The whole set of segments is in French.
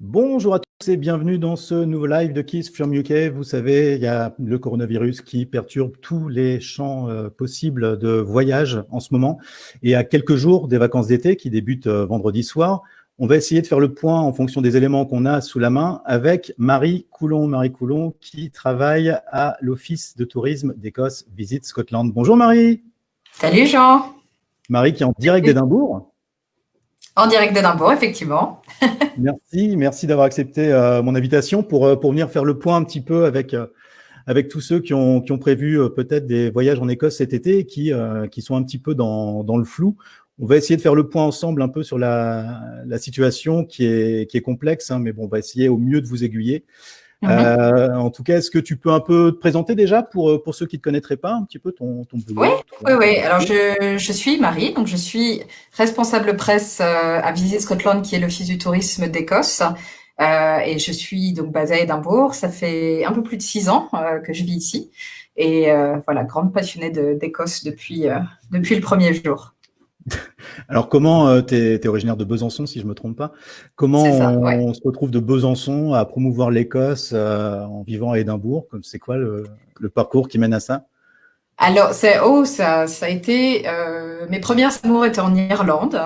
Bonjour à tous et bienvenue dans ce nouveau live de Kiss from UK. Vous savez, il y a le coronavirus qui perturbe tous les champs possibles de voyage en ce moment. Et à quelques jours des vacances d'été qui débutent vendredi soir, on va essayer de faire le point en fonction des éléments qu'on a sous la main avec Marie Coulon. Marie Coulon qui travaille à l'Office de tourisme d'Écosse Visit Scotland. Bonjour Marie. Salut Jean. Marie qui est en direct d'Édimbourg. En direct d'Édimbourg, effectivement. Merci d'avoir accepté mon invitation pour venir faire le point un petit peu avec tous ceux qui ont prévu peut-être des voyages en Écosse cet été et qui sont un petit peu dans le flou. On va essayer de faire le point ensemble un peu sur la situation qui est complexe, hein, mais bon, on va essayer au mieux de vous aiguiller. En tout cas, est-ce que tu peux un peu te présenter déjà pour ceux qui ne te connaîtraient pas, un petit peu ton boulot? Oui. Alors, je suis Marie, donc je suis responsable presse à Visit Scotland, qui est l'Office du tourisme d'Écosse. Et je suis donc basée à Édimbourg. Ça fait un peu plus de 6 ans que je vis ici. Et voilà, grande passionnée d'Écosse depuis le premier jour. Alors, comment t'es originaire de Besançon, si je me trompe pas. Comment C'est ça, ouais. on se retrouve de Besançon à promouvoir l'Écosse en vivant à Édimbourg? C'est quoi le parcours qui mène à ça? Alors, ça a été mes premières amours étaient en Irlande,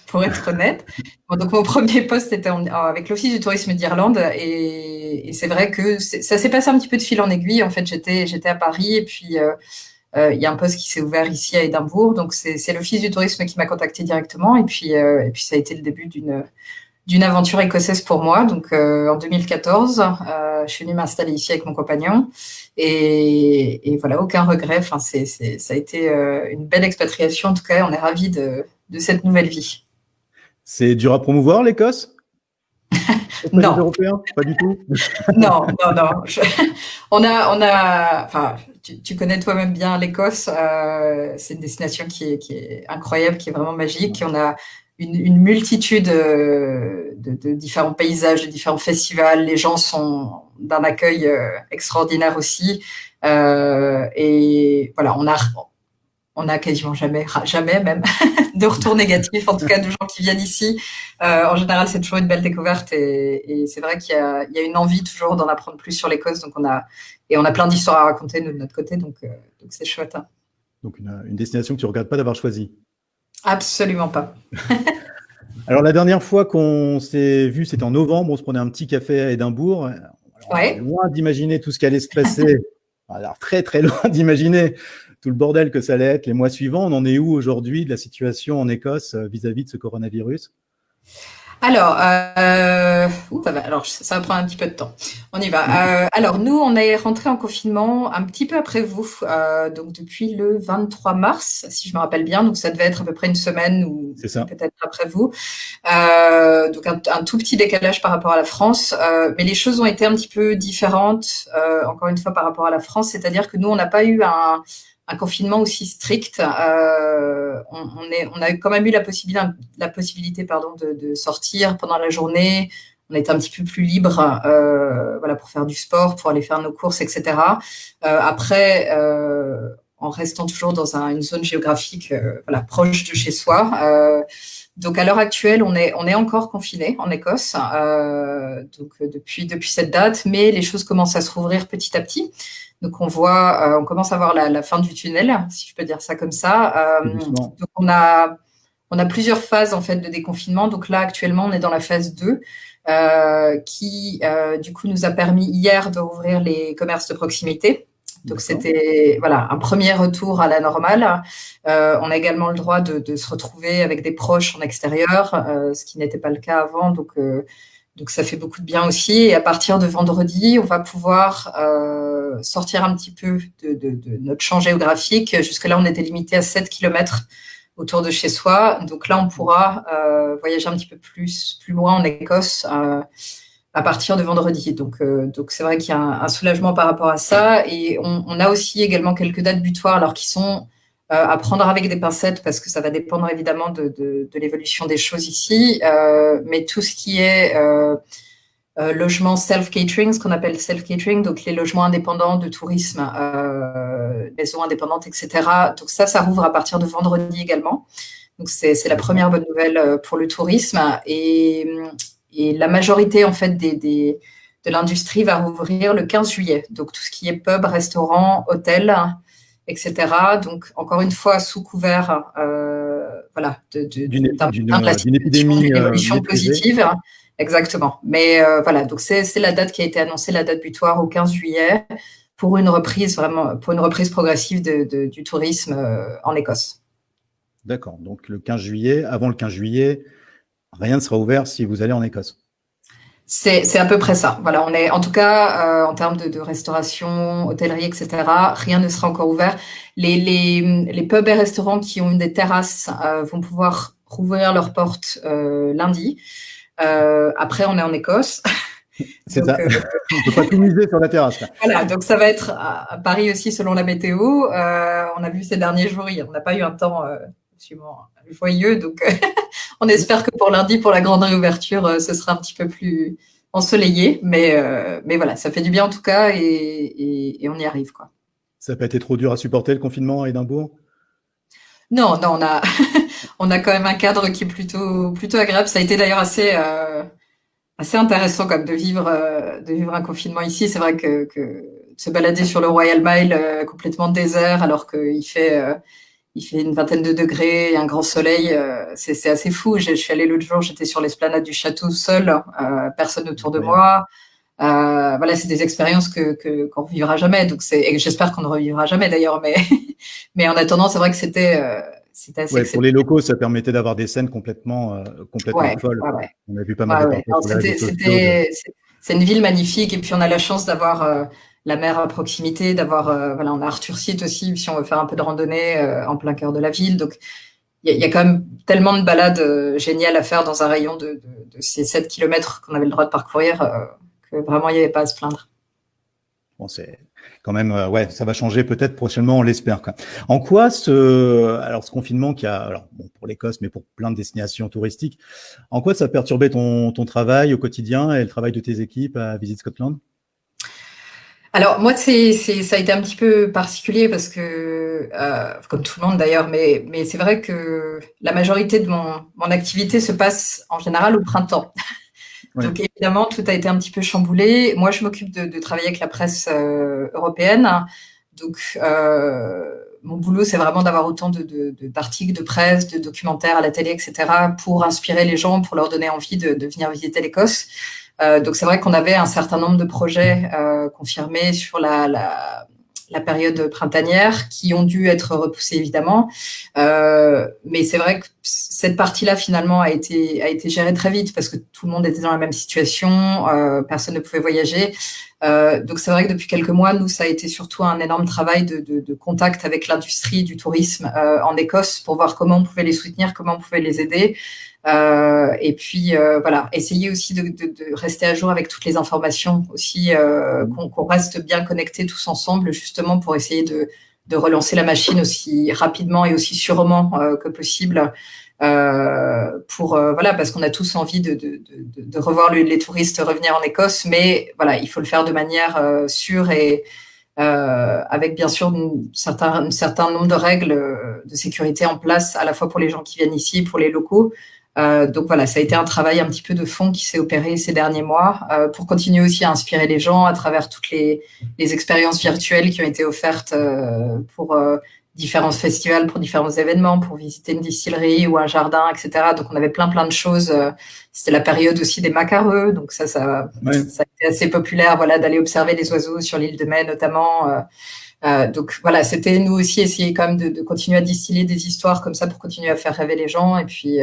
pour être honnête. Bon, donc mon premier poste était avec l'Office du tourisme d'Irlande et c'est vrai que ça s'est passé un petit peu de fil en aiguille. En fait, j'étais à Paris et puis il y a un poste qui s'est ouvert ici à Édimbourg. Donc c'est l'Office du tourisme qui m'a contacté directement et puis ça a été le début d'une aventure écossaise pour moi. Donc en 2014, je suis venue m'installer ici avec mon compagnon et voilà, aucun regret. Enfin, ça a été une belle expatriation. En tout cas, on est ravis de cette nouvelle vie. C'est dur à promouvoir, l'Écosse, auprès des Non, Européens? Pas du tout. non. Enfin, tu connais toi-même bien l'Écosse. C'est une destination qui est incroyable, qui est vraiment magique. On a une multitude de différents paysages, de différents festivals. Les gens sont d'un accueil extraordinaire aussi. Et voilà, on a quasiment jamais même, de retours négatifs, en tout cas de gens qui viennent ici. En général, c'est toujours une belle découverte et c'est vrai qu'il y a une envie toujours d'en apprendre plus sur l'Écosse. Donc on a plein d'histoires à raconter de notre côté, donc c'est chouette. Hein. Donc, une destination que tu ne regrettes pas d'avoir choisie. Absolument pas. Alors, la dernière fois qu'on s'est vu, c'était en novembre. On se prenait un petit café à Édimbourg. Alors, on était Ouais. loin d'imaginer tout ce qui allait se passer. Alors, très, très loin d'imaginer tout le bordel que ça allait être les mois suivants. On en est où aujourd'hui de la situation en Écosse vis-à-vis de ce coronavirus? Alors, alors ça va prendre un petit peu de temps. On y va. Alors, nous, on est rentré en confinement un petit peu après vous, donc depuis le 23 mars, si je me rappelle bien. Donc, ça devait être à peu près une semaine ou C'est ça. peut-être après vous. Donc, un tout petit décalage par rapport à la France. Mais les choses ont été un petit peu différentes, encore une fois, par rapport à la France. C'est-à-dire que nous, on n'a pas eu un confinement aussi strict. On a quand même eu la possibilité de sortir pendant la journée. On était un petit peu plus libre, voilà, pour faire du sport, pour aller faire nos courses, etc. Après, en restant toujours dans une zone géographique, voilà, proche de chez soi. Donc à l'heure actuelle, on est encore confiné en Écosse, depuis cette date, mais les choses commencent à se rouvrir petit à petit. Donc on commence à voir la fin du tunnel, si je peux dire ça comme ça. Tout doucement. Donc on a plusieurs phases en fait de déconfinement. Donc là actuellement on est dans la phase 2, qui du coup nous a permis hier de rouvrir les commerces de proximité. Donc D'accord. c'était voilà un premier retour à la normale. On a également le droit de se retrouver avec des proches en extérieur, ce qui n'était pas le cas avant. Donc ça fait beaucoup de bien aussi. Et à partir de vendredi, on va pouvoir sortir un petit peu de notre champ géographique. Jusque-là, on était limité à 7 kilomètres autour de chez soi. Donc là, on pourra voyager un petit peu plus loin en Écosse à partir de vendredi. Donc c'est vrai qu'il y a un soulagement par rapport à ça. Et on a aussi également quelques dates butoirs, alors qui sont à prendre avec des pincettes parce que ça va dépendre évidemment de l'évolution des choses ici. Mais tout ce qui est logement self-catering, ce qu'on appelle self-catering, donc les logements indépendants de tourisme, maisons indépendantes, etc. Donc ça rouvre à partir de vendredi également. Donc c'est la D'accord. première bonne nouvelle pour le tourisme. et la majorité en fait de l'industrie va rouvrir le 15 juillet. Donc tout ce qui est pub, restaurant, hôtel, etc. Donc encore une fois sous couvert, voilà, d'un maintien de la d'une situation, épidémie d'une évolution maîtrisée. positive. Exactement. Mais voilà, donc c'est la date qui a été annoncée, la date butoir au 15 juillet pour une reprise vraiment, pour une reprise progressive du tourisme en Écosse. D'accord. Donc le 15 juillet, avant le 15 juillet, rien ne sera ouvert si vous allez en Écosse. C'est à peu près ça. Voilà, on est en tout cas en termes de restauration, hôtellerie, etc. Rien ne sera encore ouvert. Les pubs et restaurants qui ont des terrasses vont pouvoir rouvrir leurs portes lundi. Après, on est en Écosse. C'est Donc, ça. On ne peut pas tout miser sur la terrasse, là. voilà, donc ça va être à Paris aussi selon la météo. On a vu ces derniers jours, on n'a pas eu un temps absolument joyeux. Donc, on espère que pour lundi, pour la grande réouverture, ce sera un petit peu plus ensoleillé. Mais voilà, ça fait du bien en tout cas et on y arrive, quoi. Ça n'a pas été trop dur à supporter le confinement à Édimbourg? Non, non, on a quand même un cadre qui est plutôt agréable. Ça a été d'ailleurs assez intéressant quand même de vivre un confinement ici. C'est vrai que de se balader sur le Royal Mile complètement désert alors il fait une vingtaine de degrés et un grand soleil, c'est assez fou. Je suis allée l'autre jour, j'étais sur l'esplanade du château seule, personne autour de Incroyable. moi. Voilà, c'est des expériences qu'on revivra jamais. Donc et j'espère qu'on ne revivra jamais d'ailleurs. Mais mais en attendant, c'est vrai que c'était assez Ouais, pour exceptionnel. les locaux, ça permettait d'avoir des scènes complètement Ouais, folles, ouais, quoi. ouais. On a vu pas mal de Ouais, ouais. reportages Alors, sur les réseaux sociaux de. c'est une ville magnifique et puis on a la chance d'avoir la mer à proximité, d'avoir voilà, on a Arthur Seat aussi si on veut faire un peu de randonnée en plein cœur de la ville. Donc il y a quand même tellement de balades géniales à faire dans un rayon de ces 7 kilomètres qu'on avait le droit de parcourir que vraiment il n'y avait pas à se plaindre. Bon, c'est quand même, ouais, ça va changer peut-être prochainement, on l'espère, quoi. En quoi alors ce confinement qui a, alors bon, pour l'Écosse, mais pour plein de destinations touristiques, en quoi ça a perturbé ton travail au quotidien et le travail de tes équipes à Visit Scotland? Alors moi, ça a été un petit peu particulier parce que, comme tout le monde d'ailleurs, mais c'est vrai que la majorité de mon activité se passe en général au printemps. Ouais. Donc évidemment, tout a été un petit peu chamboulé. Moi, je m'occupe de travailler avec la presse européenne. Donc mon boulot, c'est vraiment d'avoir autant d'articles de presse, de documentaires à la télé, etc., pour inspirer les gens, pour leur donner envie de venir visiter l'Écosse. Donc c'est vrai qu'on avait un certain nombre de projets confirmés sur la période printanière qui ont dû être repoussés évidemment. Mais c'est vrai que cette partie-là finalement a été gérée très vite parce que tout le monde était dans la même situation, personne ne pouvait voyager. Donc c'est vrai que depuis quelques mois, nous, ça a été surtout un énorme travail de contact avec l'industrie du tourisme en Écosse pour voir comment on pouvait les soutenir, comment on pouvait les aider. Et puis voilà, essayer aussi de rester à jour avec toutes les informations aussi, qu'on reste bien connectés tous ensemble, justement pour essayer de relancer la machine aussi rapidement et aussi sûrement que possible. Voilà, parce qu'on a tous envie de revoir les touristes revenir en Écosse, mais voilà, il faut le faire de manière sûre et avec bien sûr un certain nombre de règles de sécurité en place, à la fois pour les gens qui viennent ici, pour les locaux. Donc voilà, ça a été un travail un petit peu de fond qui s'est opéré ces derniers mois pour continuer aussi à inspirer les gens à travers toutes les expériences virtuelles qui ont été offertes pour différents festivals, pour différents événements, pour visiter une distillerie ou un jardin, etc. Donc on avait plein de choses. C'était la période aussi des macareux, donc Ouais. ça a été assez populaire, voilà, d'aller observer les oiseaux sur l'île de Mai notamment. Donc voilà, c'était nous aussi essayer quand même de continuer à distiller des histoires comme ça pour continuer à faire rêver les gens et puis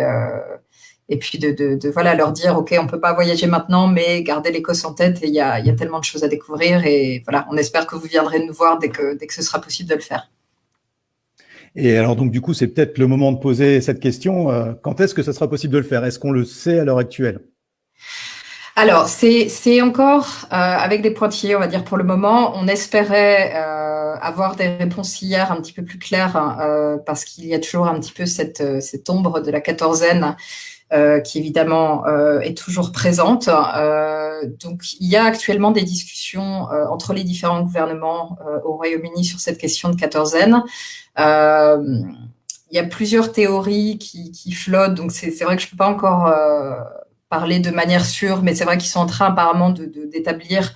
voilà leur dire ok, on peut pas voyager maintenant, mais gardez l'Écosse en tête et il y a tellement de choses à découvrir et voilà, on espère que vous viendrez nous voir dès que ce sera possible de le faire. Et alors donc du coup, c'est peut-être le moment de poser cette question. Quand est-ce que ça sera possible de le faire? Est-ce qu'on le sait à l'heure actuelle? Alors, c'est encore avec des pointillés, on va dire pour le moment. On espérait avoir des réponses hier un petit peu plus claires parce qu'il y a toujours un petit peu cette ombre de la quatorzaine qui évidemment est toujours présente. Donc, il y a actuellement des discussions entre les différents gouvernements au Royaume-Uni sur cette question de quatorzaine. Il y a plusieurs théories qui flottent, donc c'est vrai que je peux pas encore parler de manière sûre, mais c'est vrai qu'ils sont en train apparemment d'établir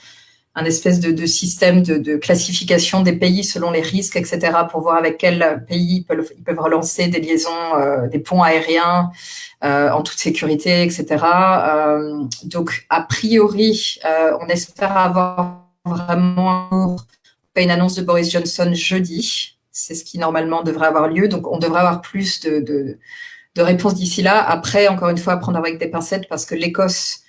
un espèce de système de classification des pays selon les risques, etc., pour voir avec quel pays ils peuvent relancer des liaisons, des ponts aériens en toute sécurité, etc. Donc, a priori, on espère avoir vraiment une annonce de Boris Johnson jeudi. C'est ce qui normalement devrait avoir lieu. Donc, on devrait avoir plus de réponses d'ici là. Après, encore une fois, à prendre avec des pincettes parce que l'Écosse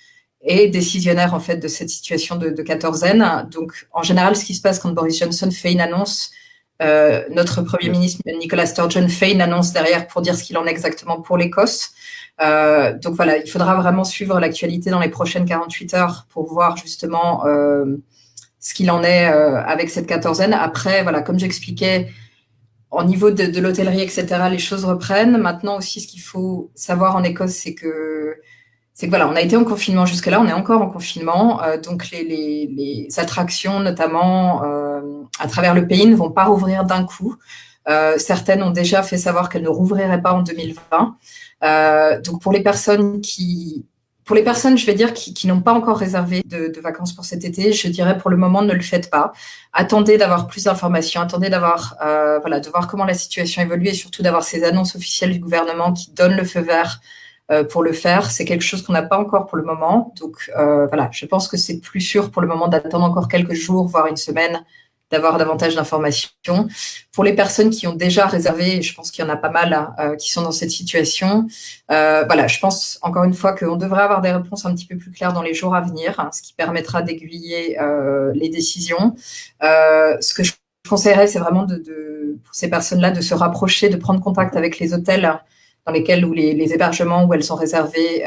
est décisionnaire en fait de cette situation de quatorzaine. Donc, en général, ce qui se passe quand Boris Johnson fait une annonce, notre Premier ministre Nicola Sturgeon fait une annonce derrière pour dire ce qu'il en est exactement pour l'Écosse. Donc voilà, il faudra vraiment suivre l'actualité dans les prochaines 48 heures pour voir justement ce qu'il en est avec cette quatorzaine. Après, voilà, comme j'expliquais, au niveau de l'hôtellerie, etc., les choses reprennent. Maintenant aussi, ce qu'il faut savoir en Écosse, c'est que voilà, on a été en confinement jusque-là, on est encore en confinement, donc les attractions, notamment à travers le pays, ne vont pas rouvrir d'un coup. Certaines ont déjà fait savoir qu'elles ne rouvriraient pas en 2020. Donc pour les personnes, je vais dire, qui n'ont pas encore réservé de vacances pour cet été, je dirais pour le moment, ne le faites pas. Attendez d'avoir plus d'informations, attendez d'avoir, de voir comment la situation évolue et surtout d'avoir ces annonces officielles du gouvernement qui donnent le feu vert pour le faire. C'est quelque chose qu'on n'a pas encore pour le moment. Donc je pense que c'est plus sûr pour le moment d'attendre encore quelques jours, voire une semaine, d'avoir davantage d'informations. Pour les personnes qui ont déjà réservé, je pense qu'il y en a pas mal qui sont dans cette situation, je pense encore une fois qu'on devrait avoir des réponses un petit peu plus claires dans les jours à venir, ce qui permettra d'aiguiller les décisions. Ce que je conseillerais, c'est vraiment pour ces personnes-là de se rapprocher, de prendre contact avec les hôtels dans lesquels ou les hébergements où elles sont réservées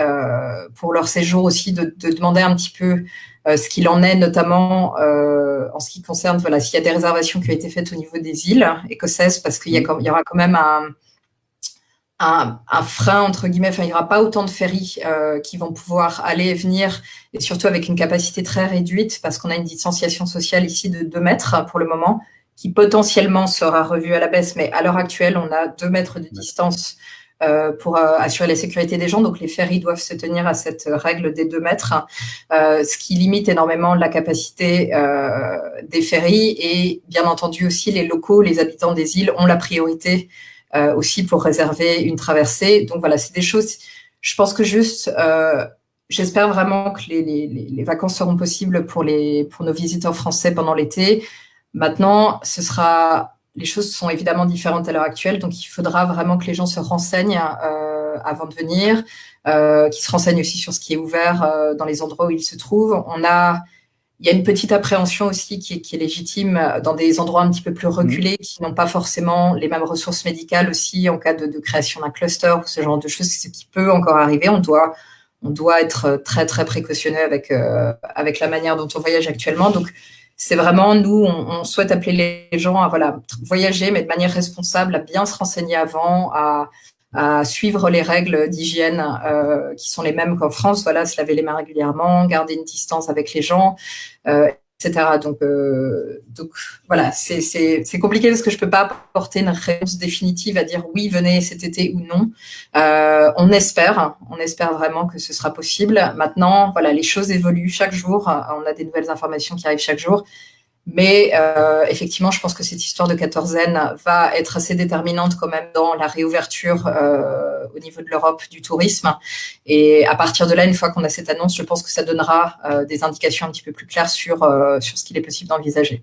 pour leur séjour aussi, de demander un petit peu ce qu'il en est, notamment en ce qui concerne s'il y a des réservations qui ont été faites au niveau des îles écossaises, parce qu'il y aura quand même un frein, entre guillemets, il n'y aura pas autant de ferries qui vont pouvoir aller et venir, et surtout avec une capacité très réduite, parce qu'on a une distanciation sociale ici de 2 mètres pour le moment, qui potentiellement sera revue à la baisse, mais à l'heure actuelle, on a 2 mètres de distance pour assurer la sécurité des gens. Donc, les ferries doivent se tenir à cette règle des 2 mètres, ce qui limite énormément la capacité des ferries. Et bien entendu aussi, les locaux, les habitants des îles ont la priorité aussi pour réserver une traversée. Donc, voilà, c'est des choses… Je pense que juste… j'espère vraiment que les vacances seront possibles pour nos visiteurs français pendant l'été. Maintenant, les choses sont évidemment différentes à l'heure actuelle, donc il faudra vraiment que les gens se renseignent avant de venir, qu'ils se renseignent aussi sur ce qui est ouvert dans les endroits où ils se trouvent. Il y a une petite appréhension aussi qui est légitime dans des endroits un petit peu plus reculés, qui n'ont pas forcément les mêmes ressources médicales aussi en cas de création d'un cluster ou ce genre de choses, ce qui peut encore arriver. On doit être très, très précautionneux avec la manière dont on voyage actuellement. Donc, c'est vraiment, nous, on souhaite appeler les gens à voyager, mais de manière responsable, à bien se renseigner avant, à suivre les règles d'hygiène qui sont les mêmes qu'en France. Se laver les mains régulièrement, garder une distance avec les gens, etc. Donc voilà, c'est compliqué parce que je peux pas apporter une réponse définitive à dire oui, venez cet été ou non. On espère vraiment que ce sera possible. Maintenant, les choses évoluent chaque jour. On a des nouvelles informations qui arrivent chaque jour. Mais effectivement, je pense que cette histoire de quatorzaine va être assez déterminante quand même dans la réouverture au niveau de l'Europe du tourisme. Et à partir de là, une fois qu'on a cette annonce, je pense que ça donnera des indications un petit peu plus claires sur ce qu'il est possible d'envisager.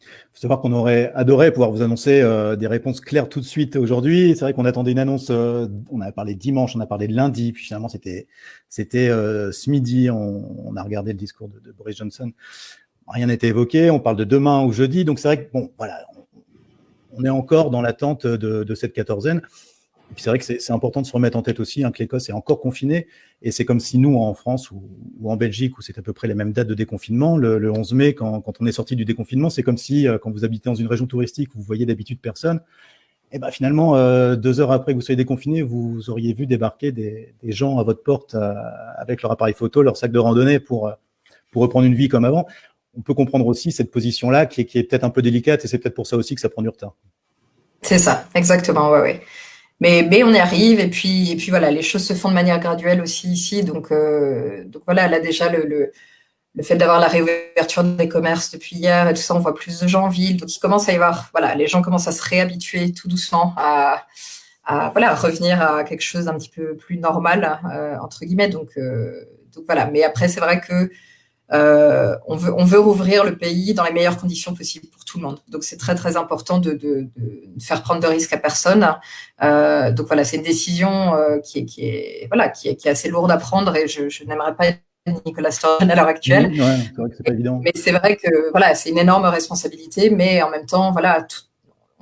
Il faut savoir qu'on aurait adoré pouvoir vous annoncer des réponses claires tout de suite aujourd'hui. C'est vrai qu'on attendait une annonce, on a parlé dimanche, on a parlé de lundi, puis finalement c'était ce midi, on a regardé le discours de Boris Johnson. Rien n'a été évoqué, on parle de demain ou jeudi, donc c'est vrai que on est encore dans l'attente de cette quatorzaine. Et puis c'est vrai que c'est important de se remettre en tête aussi que l'Écosse est encore confinée, et c'est comme si nous, en France ou en Belgique, où c'est à peu près les mêmes dates de déconfinement, le 11 mai, quand on est sorti du déconfinement, c'est comme si, quand vous habitez dans une région touristique où vous voyez d'habitude personne, et finalement, 2 heures après que vous soyez déconfiné, vous auriez vu débarquer des gens à votre porte avec leur appareil photo, leur sac de randonnée pour reprendre une vie comme avant. On peut comprendre aussi cette position-là qui est peut-être un peu délicate, et c'est peut-être pour ça aussi que ça prend du retard. C'est ça, exactement, ouais. Mais on y arrive, et puis voilà, les choses se font de manière graduelle aussi ici. Donc voilà, là déjà, le fait d'avoir la réouverture des commerces depuis hier et tout ça, on voit plus de gens en ville. Donc il commence à y avoir, voilà, les gens commencent à se réhabituer tout doucement voilà, revenir à quelque chose d'un petit peu plus normal, entre guillemets. Donc voilà, mais après, c'est vrai que on veut rouvrir le pays dans les meilleures conditions possibles pour tout le monde. Donc, c'est très, très important de faire prendre de risques à personne. Donc, voilà, c'est une décision qui est assez lourde à prendre, et je n'aimerais pas être Nicolas Sturgeon à l'heure actuelle. Ouais, c'est vrai que c'est pas évident. Mais c'est vrai que voilà, c'est une énorme responsabilité, mais en même temps, voilà,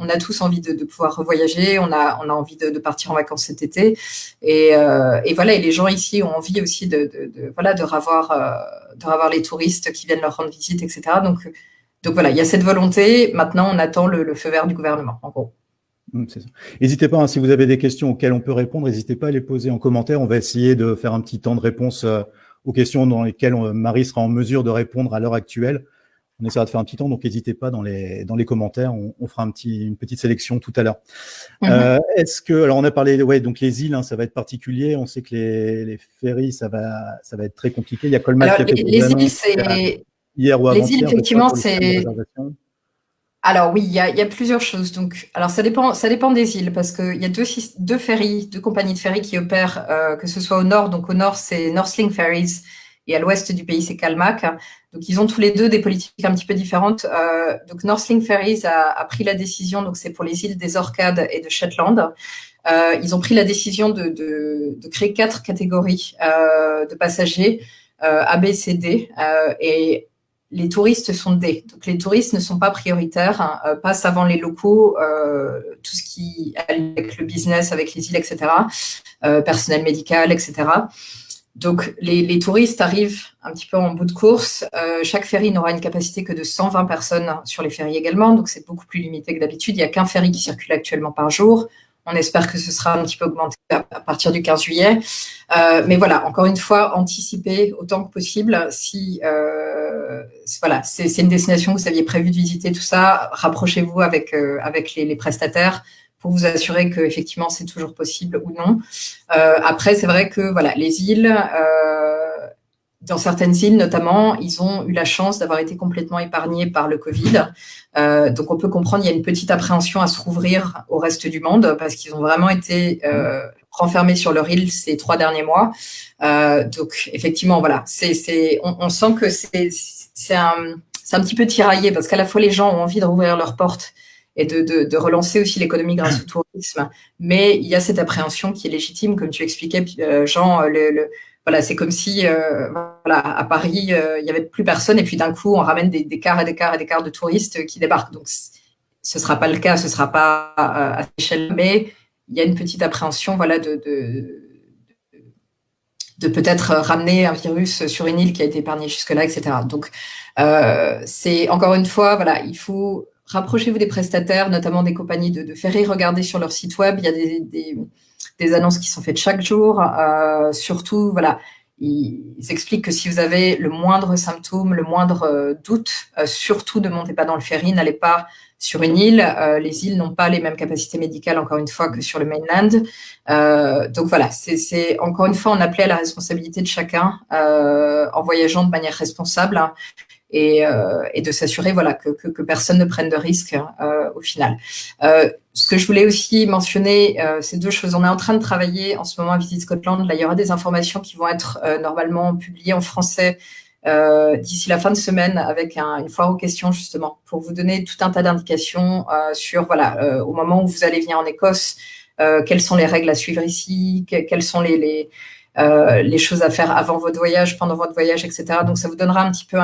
on a tous envie de pouvoir revoyager, on a envie de partir en vacances cet été, et voilà, et les gens ici ont envie aussi voilà, de revoir les touristes qui viennent leur rendre visite, etc. Donc voilà, il y a cette volonté. Maintenant, on attend le feu vert du gouvernement, en gros. C'est ça. N'hésitez pas, hein, si vous avez des questions auxquelles on peut répondre, n'hésitez pas à les poser en commentaire. On va essayer de faire un petit temps de réponse aux questions dans lesquelles Marie sera en mesure de répondre à l'heure actuelle. On essaiera de faire un petit temps, donc n'hésitez pas dans les commentaires. On fera une petite sélection tout à l'heure. Est-ce que, alors on a parlé, ouais, donc les îles, hein, ça va être particulier. On sait que les ferries, ça va être très compliqué. Il y a Colmat qui a fait des annonces hier ou les îles, avant-hier, je crois, effectivement, pour le système de réservation. Alors oui, il y a plusieurs choses. Donc, alors ça dépend des îles, parce qu'il y a deux ferries, deux compagnies de ferries qui opèrent, que ce soit au nord. Donc au nord, c'est Northlink Ferries, et à l'ouest du pays, c'est Calmac. Donc ils ont tous les deux des politiques un petit peu différentes. Donc Northlink Ferries a pris la décision, donc c'est pour les îles des Orcades et de Shetland. Ils ont pris la décision de créer 4 catégories de passagers, A, B, C, D, et les touristes sont D. Donc les touristes ne sont pas prioritaires, hein, passent avant les locaux, tout ce qui avec le business, avec les îles, etc., personnel médical, etc. Donc les touristes arrivent un petit peu en bout de course. Chaque ferry n'aura une capacité que de 120 personnes sur les ferries également, donc c'est beaucoup plus limité que d'habitude. Il n'y a qu'un ferry qui circule actuellement par jour. On espère que ce sera un petit peu augmenté à partir du 15 juillet. Mais voilà, encore une fois, anticiper autant que possible. Si voilà, c'est une destination que vous aviez prévu de visiter, tout ça, rapprochez-vous avec les prestataires pour vous assurer que effectivement c'est toujours possible ou non. Après, c'est vrai que voilà, les îles, dans certaines îles notamment, ils ont eu la chance d'avoir été complètement épargnés par le Covid. Donc on peut comprendre, il y a une petite appréhension à se rouvrir au reste du monde, parce qu'ils ont vraiment été renfermés sur leur île ces 3 derniers mois. Donc effectivement, voilà, on sent que c'est un petit peu tiraillé, parce qu'à la fois les gens ont envie de rouvrir leurs portes et de relancer aussi l'économie grâce au tourisme, mais il y a cette appréhension qui est légitime, comme tu expliquais, Jean. Voilà, c'est comme si voilà, à Paris, il n'y avait plus personne, et puis d'un coup, on ramène des cars et des cars et des cars de touristes qui débarquent. Donc, ce ne sera pas le cas, ce ne sera pas à cette échelle, mais il y a une petite appréhension, voilà, de peut-être ramener un virus sur une île qui a été épargnée jusque-là, etc. Donc, c'est encore une fois, voilà, il faut rapprochez-vous des prestataires, notamment des compagnies de ferry. Regardez sur leur site web, il y a des annonces qui sont faites chaque jour. Surtout, voilà, ils expliquent que si vous avez le moindre symptôme, le moindre doute, surtout ne montez pas dans le ferry, n'allez pas sur une île. Les îles n'ont pas les mêmes capacités médicales, encore une fois, que sur le mainland. Donc voilà, c'est encore une fois, on appelait à la responsabilité de chacun en voyageant de manière responsable, hein, et de s'assurer, voilà, que personne ne prenne de risques au final. Ce que je voulais aussi mentionner, c'est 2 choses. On est en train de travailler en ce moment à Visit Scotland. Là, il y aura des informations qui vont être normalement publiées en français d'ici la fin de semaine, avec une foire aux questions, justement, pour vous donner tout un tas d'indications sur, voilà, au moment où vous allez venir en Écosse, quelles sont les règles à suivre ici, quelles sont les choses à faire avant votre voyage, pendant votre voyage, etc. Donc, ça vous donnera un petit peu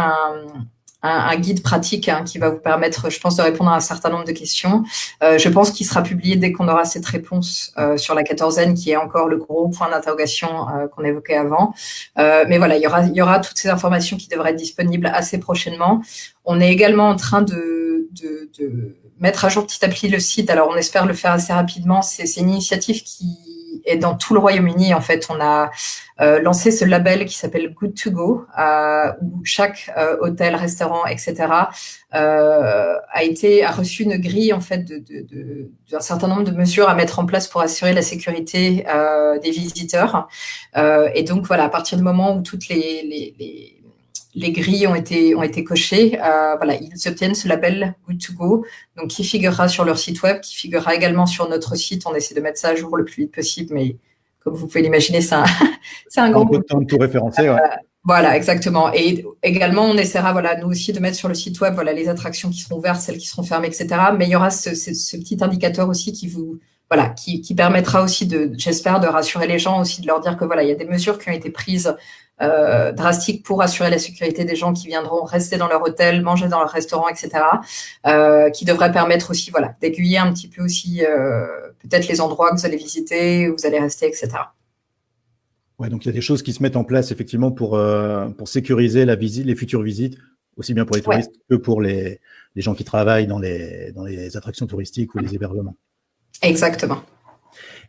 un guide pratique, hein, qui va vous permettre, je pense, de répondre à un certain nombre de questions. Je pense qu'il sera publié dès qu'on aura cette réponse sur la quatorzaine, qui est encore le gros point d'interrogation qu'on évoquait avant. Mais voilà, il y aura toutes ces informations qui devraient être disponibles assez prochainement. On est également en train de mettre à jour petit à petit le site. Alors, on espère le faire assez rapidement. C'est une initiative qui est dans tout le Royaume-Uni. En fait, on a lancé ce label qui s'appelle Good to Go, où chaque hôtel, restaurant, etc. A reçu une grille en fait d'un certain nombre de mesures à mettre en place pour assurer la sécurité des visiteurs. Et donc voilà, à partir du moment où toutes les grilles ont été cochées, voilà, ils obtiennent ce label Good to Go, donc qui figurera sur leur site web, qui figurera également sur notre site. On essaie de mettre ça à jour le plus vite possible, mais comme vous pouvez l'imaginer, c'est un Un gros peu boulot. de temps de tout référencer, ouais. Voilà, exactement. Et également, on essaiera, voilà, nous aussi, de mettre sur le site web, voilà, les attractions qui seront ouvertes, celles qui seront fermées, etc. Mais il y aura ce petit indicateur aussi voilà, qui permettra aussi j'espère, de rassurer les gens aussi, de leur dire que voilà, il y a des mesures qui ont été prises drastiques pour assurer la sécurité des gens qui viendront rester dans leur hôtel, manger dans leur restaurant, etc. Qui devraient permettre aussi, voilà, d'aiguiller un petit peu aussi peut-être les endroits que vous allez visiter, où vous allez rester, etc. Ouais, donc il y a des choses qui se mettent en place effectivement pour sécuriser la visite, les futures visites, aussi bien pour les touristes que pour les gens qui travaillent dans les attractions touristiques ou les hébergements. Exactement.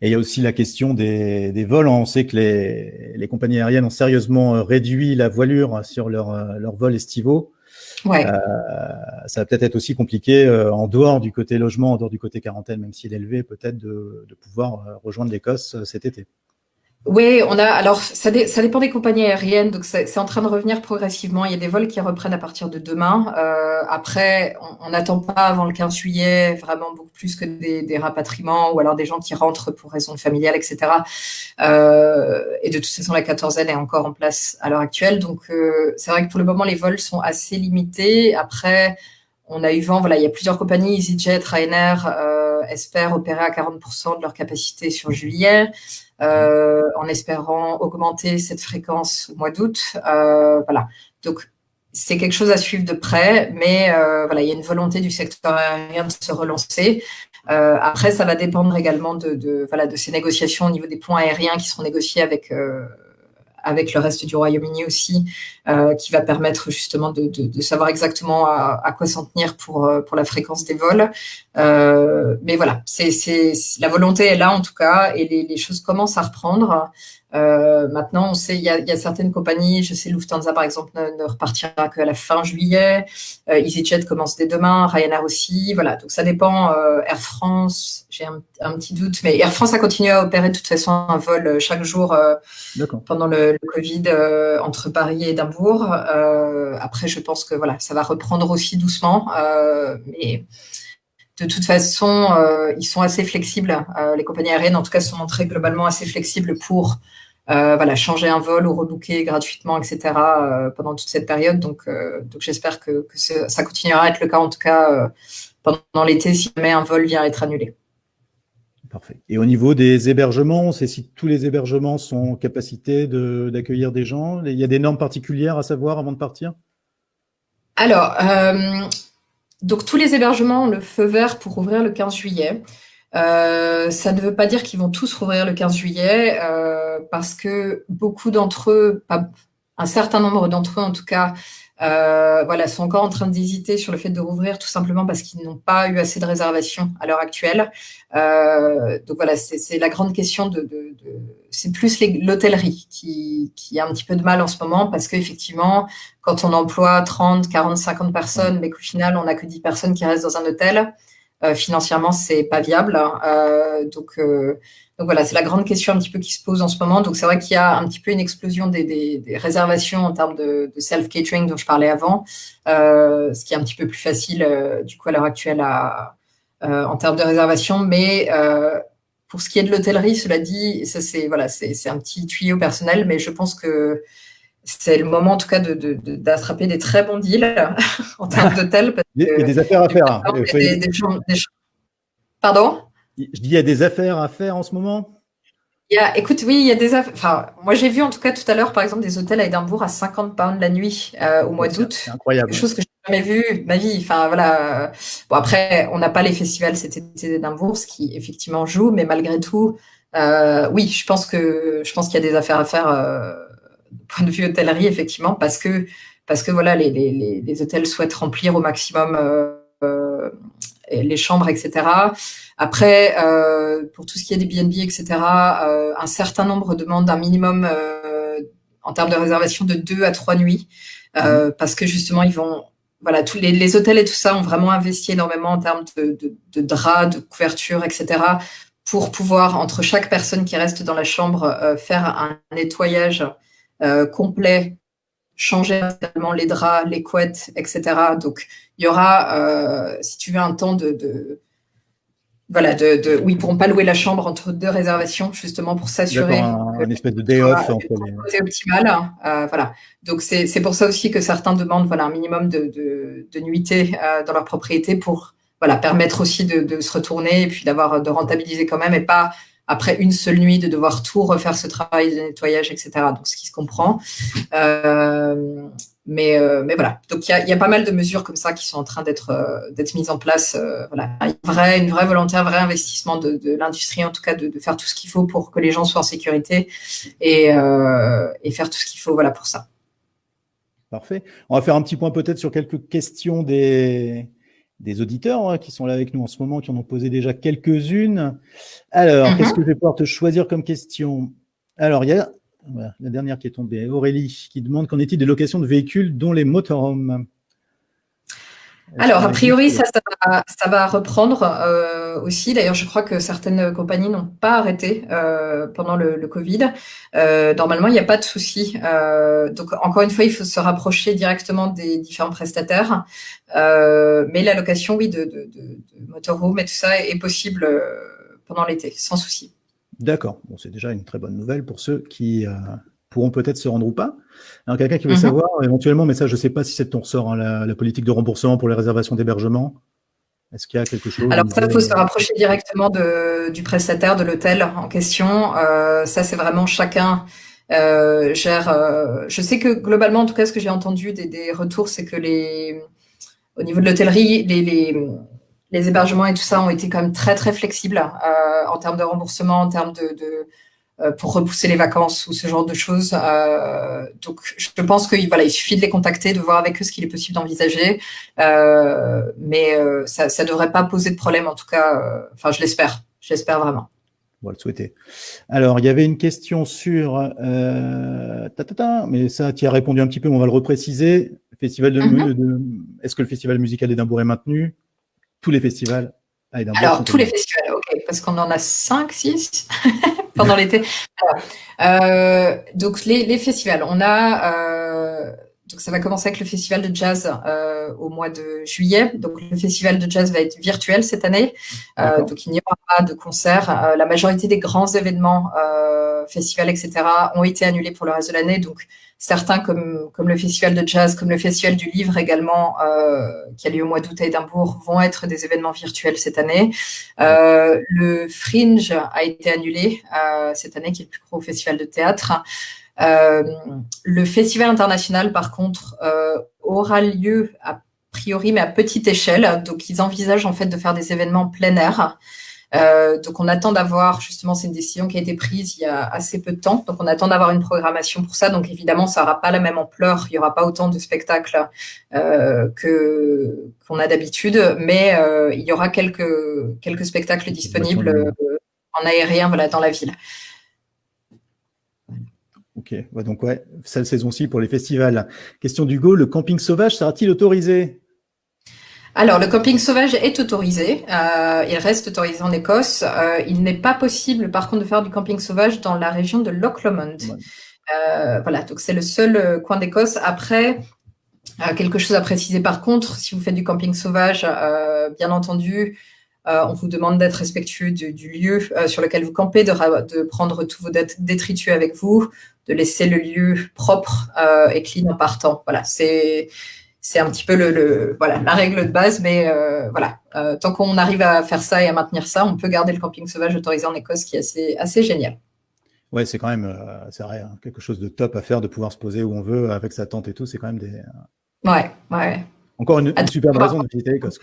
Et il y a aussi la question des vols. On sait que les compagnies aériennes ont sérieusement réduit la voilure sur leurs vols estivaux. Ouais. Ça va peut-être être aussi compliqué en dehors du côté logement, en dehors du côté quarantaine, même s'il est élevé, peut-être de pouvoir rejoindre l'Écosse cet été. Oui, alors ça dépend des compagnies aériennes, donc c'est en train de revenir progressivement. Il y a des vols qui reprennent à partir de demain. Après, on n'attend pas avant le 15 juillet vraiment beaucoup plus que des rapatriements ou alors des gens qui rentrent pour raisons familiales, etc. Et de toute façon, la quatorzaine est encore en place à l'heure actuelle. Donc, c'est vrai que pour le moment, les vols sont assez limités. Après, on a eu vent, voilà, il y a plusieurs compagnies, EasyJet, Ryanair, espèrent opérer à 40% de leur capacité sur juillet. En espérant augmenter cette fréquence au mois d'août. Voilà. Donc, c'est quelque chose à suivre de près, mais voilà, il y a une volonté du secteur aérien de se relancer. Après, ça va dépendre également de ces négociations au niveau des ponts aériens qui seront négociés avec le reste du Royaume-Uni aussi, qui va permettre justement de savoir exactement à quoi s'en tenir pour la fréquence des vols. Mais voilà, la volonté est là en tout cas, et les choses commencent à reprendre. Maintenant, on sait, il y a certaines compagnies, je sais Lufthansa par exemple ne repartira qu'à la fin juillet, EasyJet commence dès demain, Ryanair aussi, voilà, donc ça dépend. Air France, j'ai un petit doute, mais Air France a continué à opérer de toute façon un vol chaque jour pendant le Covid entre Paris et Édimbourg. Après, je pense que voilà, ça va reprendre aussi doucement, mais de toute façon, ils sont assez flexibles. Les compagnies aériennes, en tout cas, sont montrées globalement assez flexibles pour voilà, changer un vol ou rebooker gratuitement, etc. Pendant toute cette période. Donc j'espère que ça continuera à être le cas, en tout cas, pendant l'été, si jamais un vol vient être annulé. Parfait. Et au niveau des hébergements, on sait si tous les hébergements sont en capacité d'accueillir des gens? Il y a des normes particulières à savoir avant de partir? Alors, donc tous les hébergements ont le feu vert pour ouvrir le 15 juillet. Ça ne veut pas dire qu'ils vont tous rouvrir le 15 juillet, parce que beaucoup d'entre eux, un certain nombre d'entre eux en tout cas, voilà, sont encore en train d'hésiter sur le fait de rouvrir, tout simplement parce qu'ils n'ont pas eu assez de réservations à l'heure actuelle. Donc voilà, c'est la grande question c'est plus l'hôtellerie qui a un petit peu de mal en ce moment, parce qu'effectivement, quand on emploie 30, 40, 50 personnes, mais qu'au final, on n'a que 10 personnes qui restent dans un hôtel, financièrement, c'est pas viable. Donc voilà, c'est la grande question un petit peu qui se pose en ce moment. Donc c'est vrai qu'il y a un petit peu une explosion des réservations en termes de self-catering dont je parlais avant, ce qui est un petit peu plus facile du coup à l'heure actuelle en termes de réservation. Mais pour ce qui est de l'hôtellerie, cela dit, ça c'est voilà, c'est un petit tuyau personnel, mais je pense que c'est le moment en tout cas d'attraper des très bons deals en termes d'hôtel. Il y a des affaires à faire. Pardon? Je dis, il y a des affaires à faire en ce moment? Écoute, oui, il y a des affaires. Enfin, moi, j'ai vu en tout cas tout à l'heure, par exemple, des hôtels à Édimbourg à 50 pounds la nuit au mois d'août. C'est incroyable. Quelque chose que je n'ai jamais vu de ma vie. Enfin, voilà. Bon, après, on n'a pas les festivals cet été d'Édimbourg, ce qui effectivement joue, mais malgré tout, oui, je pense qu'il y a des affaires à faire du point de vue hôtellerie, effectivement, parce que voilà, les hôtels souhaitent remplir au maximum les chambres, etc. Après, pour tout ce qui est des B&B, etc., un certain nombre demandent un minimum en termes de réservation de 2 à 3 nuits, parce que justement, ils vont, voilà, tous les hôtels et tout ça ont vraiment investi énormément en termes de draps, de couverture, etc., pour pouvoir, entre chaque personne qui reste dans la chambre, faire un nettoyage complet, changer totalement les draps, les couettes, etc. Donc, il y aura, si tu veux, un temps où ils pourront pas louer la chambre entre 2 réservations, justement pour s'assurer D'accord, que un espèce de day off entre les… c'est optimal. Voilà. Donc c'est pour ça aussi que certains demandent un minimum de nuitées dans leur propriété pour permettre aussi de se retourner et puis de rentabiliser quand même et pas après une seule nuit de devoir tout refaire ce travail de nettoyage, etc. Donc ce qui se comprend. Mais voilà, donc il y a pas mal de mesures comme ça qui sont en train d'être mises en place. Voilà, une vraie volonté, un vrai investissement de l'industrie, en tout cas, de faire tout ce qu'il faut pour que les gens soient en sécurité et faire tout ce qu'il faut, pour ça. Parfait. On va faire un petit point peut-être sur quelques questions des auditeurs qui sont là avec nous en ce moment, qui en ont posé déjà quelques-unes. Alors, qu'est-ce que je vais pouvoir te choisir comme question? Alors, il y a la dernière qui est tombée, Aurélie, qui demande qu'en est-il des locations de véhicules dont les motorhomes? Alors, a priori, ça va reprendre aussi. D'ailleurs, je crois que certaines compagnies n'ont pas arrêté pendant le Covid. Normalement, il n'y a pas de souci. Donc, encore une fois, il faut se rapprocher directement des différents prestataires. Mais la location, oui, de motorhome et tout ça est possible pendant l'été, sans souci. D'accord. Bon, c'est déjà une très bonne nouvelle pour ceux qui pourront peut-être se rendre ou pas. Alors, quelqu'un qui veut savoir, éventuellement, mais ça, je ne sais pas si c'est de ton ressort, la politique de remboursement pour les réservations d'hébergement. Est-ce qu'il y a quelque chose? Alors ça, il faut se rapprocher directement du prestataire, de l'hôtel en question. Ça, c'est vraiment chacun gère. Je sais que globalement, en tout cas, ce que j'ai entendu des retours, c'est que au niveau de l'hôtellerie, les hébergements et tout ça ont été quand même très, très flexibles en termes de remboursement, en termes pour repousser les vacances ou ce genre de choses. Donc, je pense qu'il il suffit de les contacter, de voir avec eux ce qu'il est possible d'envisager. Mais ça ne devrait pas poser de problème, en tout cas. Enfin, je l'espère. Je l'espère vraiment. On va le souhaiter. Alors, il y avait une question sur… mais ça, tu y as répondu un petit peu, mais on va le repréciser. Festival est-ce que le festival musical d'Édimbourg est maintenu? Tous les festivals à Édimbourg? Alors, tous les festivals, ok, parce qu'on en a 5, 6 pendant l'été. Donc, les festivals, on a… donc, ça va commencer avec le festival de jazz au mois de juillet. Donc, le festival de jazz va être virtuel cette année. Donc, il n'y aura pas de concert. La majorité des grands événements, festivals, etc., ont été annulés pour le reste de l'année. Donc, certains, comme le festival de jazz, comme le festival du livre également, qui a lieu au mois d'août à Édimbourg, vont être des événements virtuels cette année. Le Fringe a été annulé cette année, qui est le plus gros festival de théâtre. Le festival international, par contre, aura lieu a priori, mais à petite échelle. Donc, ils envisagent en fait de faire des événements en plein air. Donc, on attend d'avoir, justement, c'est une décision qui a été prise il y a assez peu de temps. Donc, on attend d'avoir une programmation pour ça. Donc, évidemment, ça n'aura pas la même ampleur. Il n'y aura pas autant de spectacles qu'on a d'habitude. Mais il y aura quelques spectacles disponibles en aérien dans la ville. Ok, donc sale saison-ci pour les festivals. Question d'Hugo, le camping sauvage sera-t-il autorisé? Alors, le camping sauvage est autorisé. Il reste autorisé en Écosse. Il n'est pas possible, par contre, de faire du camping sauvage dans la région de Loch Lomond. Voilà, donc c'est le seul coin d'Écosse. Après, quelque chose à préciser par contre, si vous faites du camping sauvage, bien entendu, on vous demande d'être respectueux du lieu sur lequel vous campez, de prendre tous vos détritus avec vous, de laisser le lieu propre et clean en partant. Voilà, c'est un petit peu la règle de base, mais tant qu'on arrive à faire ça et à maintenir ça, on peut garder le camping sauvage autorisé en Écosse, qui est assez génial. Ouais, c'est quand même quelque chose de top à faire, de pouvoir se poser où on veut avec sa tente et tout. C'est quand même des… Ouais. Encore une superbe raison de visiter l'Écosse.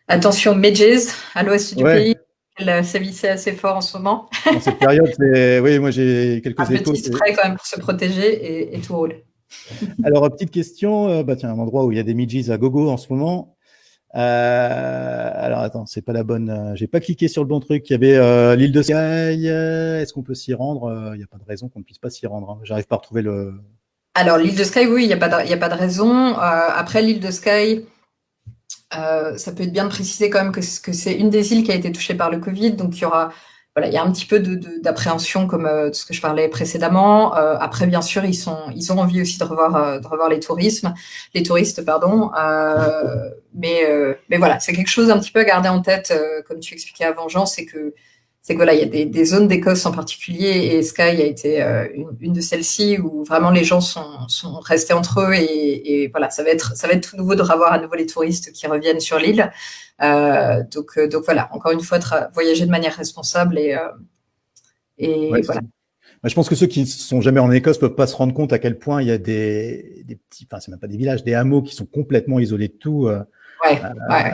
Attention, Midges, à l'ouest du pays, elle sévissait assez fort en ce moment. Dans cette période, oui, moi j'ai quelques échos. Un petit spray quand même pour se protéger et tout roule. Alors, petite question, tiens, un endroit où il y a des midges à gogo en ce moment. Alors attends, c'est pas la bonne. J'ai pas cliqué sur le bon truc. Il y avait l'île de Skye. Est-ce qu'on peut s'y rendre? Il n'y a pas de raison qu'on ne puisse pas s'y rendre, hein. J'arrive pas à retrouver le. Alors, l'île de Skye, oui, il y a pas de raison. Après, l'île de Skye, ça peut être bien de préciser quand même que c'est une des îles qui a été touchée par le Covid, donc il y aura, voilà, il y a un petit peu d'appréhension comme de ce que je parlais précédemment. Après, bien sûr, ils ont envie aussi de revoir les touristes, pardon. Mais voilà, c'est quelque chose un petit peu à garder en tête, comme tu expliquais avant, Jean, c'est que voilà, il y a des zones d'Écosse en particulier, et Skye a été une de celles-ci où vraiment les gens sont restés entre eux, et voilà, ça va être tout nouveau de revoir à nouveau les touristes qui reviennent sur l'île. Donc voilà, encore une fois, voyager de manière responsable et Ouais, c'est ça. voilà. Bah, je pense que ceux qui ne sont jamais en Écosse peuvent pas se rendre compte à quel point il y a des petits, enfin, c'est même pas des villages, des hameaux qui sont complètement isolés de tout. Ouais, ouais.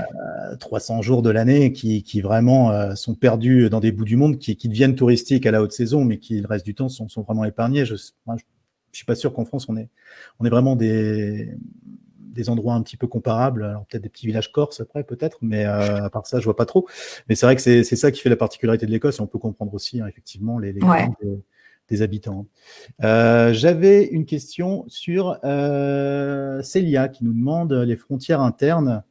300 jours de l'année qui vraiment sont perdus dans des bouts du monde qui deviennent touristiques à la haute saison, mais qui le reste du temps sont vraiment épargnés. Moi, je suis pas sûr qu'en France on est vraiment des endroits un petit peu comparables. Alors peut-être des petits villages corses après peut-être, mais à part ça je vois pas trop. Mais c'est vrai que c'est ça qui fait la particularité de l'Écosse, et on peut comprendre aussi, hein, effectivement les Ouais. craintes des habitants. J'avais une question sur Célia qui nous demande les frontières internes.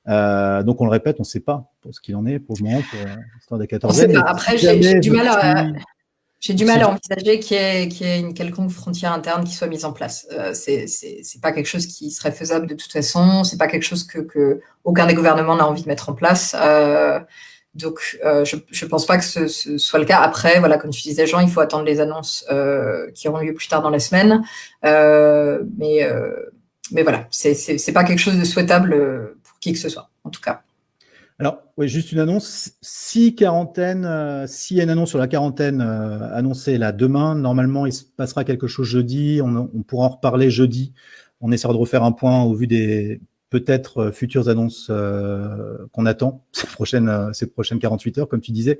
Donc on le répète, on ne sait pas pour ce qu'il en est pour le moment pour l'histoire des On sait 14e. pas. Mais Après, si jamais je suis, j'ai du si mal à ja- envisager qu'il y ait une quelconque frontière interne qui soit mise en place. C'est pas quelque chose qui serait faisable de toute façon. C'est pas quelque chose que aucun des gouvernements n'a envie de mettre en place. Donc, je pense pas que ce soit le cas. Après, voilà, comme tu disais, Jean, il faut attendre les annonces qui auront lieu plus tard dans la semaine. Mais voilà, c'est pas quelque chose de souhaitable pour qui que ce soit, en tout cas. Alors, oui, juste une annonce. Si quarantaine, s'il y a une annonce sur la quarantaine annoncée là demain, normalement il se passera quelque chose jeudi. On pourra en reparler jeudi. On essaiera de refaire un point au vu des peut-être futures annonces qu'on attend ces prochaines 48 heures, comme tu disais.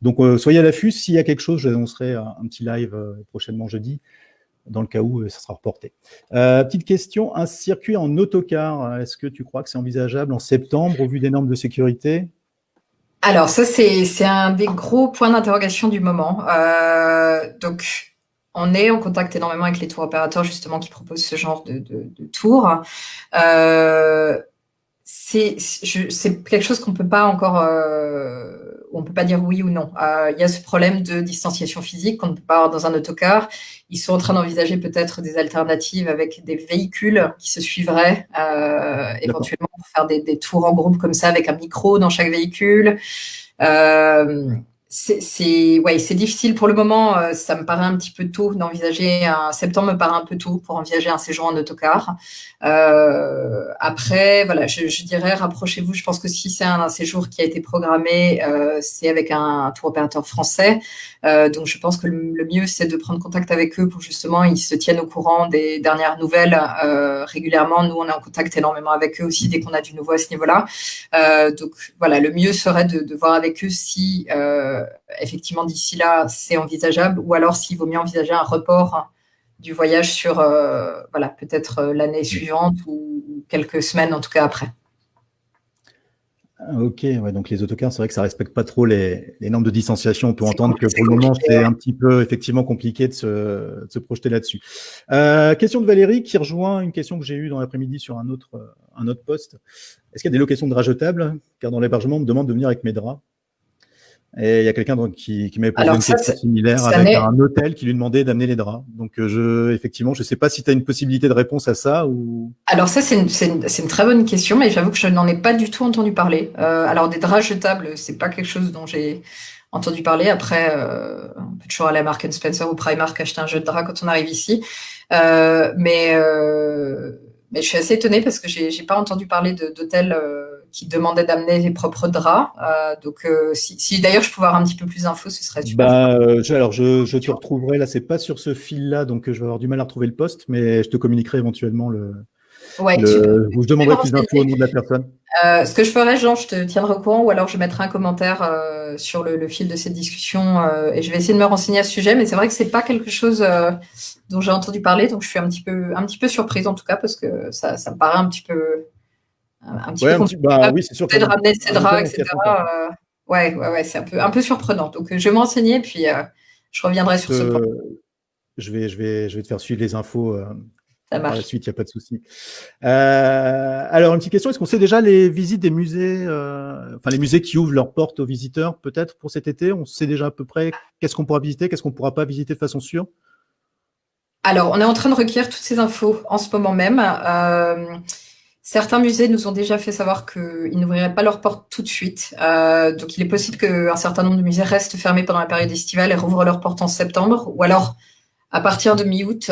Donc, soyez à l'affût. S'il y a quelque chose, j'annoncerai un petit live prochainement jeudi, dans le cas où ça sera reporté. Petite question, un circuit en autocar, est-ce que tu crois que c'est envisageable en septembre au vu des normes de sécurité? Alors ça, c'est un des gros points d'interrogation du moment. Donc, on est en contact énormément avec les tours opérateurs justement qui proposent ce genre de tours. Euh, c'est quelque chose qu'on peut pas encore, on peut pas dire oui ou non. Il y a ce problème de distanciation physique qu'on ne peut pas avoir dans un autocar. Ils sont en train d'envisager peut-être des alternatives avec des véhicules qui se suivraient D'accord. éventuellement pour faire des tours en groupe comme ça avec un micro dans chaque véhicule. Euh, ouais, c'est difficile pour le moment. Ça me paraît un petit peu tôt d'envisager septembre me paraît un peu tôt pour envisager un séjour en autocar. Après, voilà, je dirais rapprochez-vous. Je pense que si c'est un séjour qui a été programmé, c'est avec un tour opérateur français. Donc, je pense que le mieux, c'est de prendre contact avec eux pour justement ils se tiennent au courant des dernières nouvelles régulièrement. Nous, on est en contact énormément avec eux aussi dès qu'on a du nouveau à ce niveau-là. Donc voilà, le mieux serait de voir avec eux si effectivement d'ici là c'est envisageable, ou alors s'il vaut mieux envisager un report du voyage sur voilà, peut-être l'année suivante ou quelques semaines en tout cas après. Ok, ouais, donc les autocars, c'est vrai que ça respecte pas trop les normes de distanciation. On peut entendre que C'est pour le moment, compliqué, c'est ouais. un petit peu effectivement compliqué de se projeter là-dessus. Question de Valérie qui rejoint une question que j'ai eue dans l'après-midi sur un autre poste. Est-ce qu'il y a des locations de draps jetables? Car dans l'hébergement, on me demande de venir avec mes draps. Et il y a quelqu'un qui m'avait posé Alors une question similaire ça avec n'est un hôtel qui lui demandait d'amener les draps. Donc, effectivement, je ne sais pas si tu as une possibilité de réponse à ça ou. Alors ça, c'est une très bonne question, mais j'avoue que je n'en ai pas du tout entendu parler. Alors des draps jetables, c'est pas quelque chose dont j'ai entendu parler. Après, on peut toujours aller à Marks and Spencer ou Primark acheter un jeu de draps quand on arrive ici. Mais je suis assez étonnée parce que j'ai pas entendu parler d'hôtels qui demandaient d'amener les propres draps. Donc si d'ailleurs je pouvais avoir un petit peu plus d'infos, ce serait super. Alors, je te retrouverai. Là, c'est pas sur ce fil-là, donc je vais avoir du mal à retrouver le poste, mais je te communiquerai éventuellement Ouais, super. ou je Je vais me demanderai plus d'infos au renseigner. nom de la personne. Ce que je ferai, Jean, je te tiendrai au courant, ou alors je mettrai un commentaire sur le fil de cette discussion et je vais essayer de me renseigner à ce sujet. Mais c'est vrai que c'est pas quelque chose dont j'ai entendu parler, donc je suis un petit peu surprise en tout cas parce que ça me paraît un petit Ouais, peu compliqué bah oui, c'est sûr de qu'un ramener ses un draps, hôtel en 4 étoiles. etc. Ouais, c'est un peu surprenant. Donc, je vais me renseigner, puis je reviendrai sur ce point. Je vais te faire suivre les infos Ça par la marche. suite, il n'y a pas de souci. Alors, une petite question, est-ce qu'on sait déjà les visites des musées, enfin les musées qui ouvrent leurs portes aux visiteurs peut-être pour cet été? On sait déjà à peu près qu'est-ce qu'on pourra visiter, qu'est-ce qu'on ne pourra pas visiter de façon sûre? Alors, on est en train de recueillir toutes ces infos en ce moment même. Certains musées nous ont déjà fait savoir qu'ils n'ouvriraient pas leurs portes tout de suite. Donc, il est possible qu'un certain nombre de musées restent fermés pendant la période estivale et rouvrent leurs portes en septembre. Ou alors, à partir de mi-août,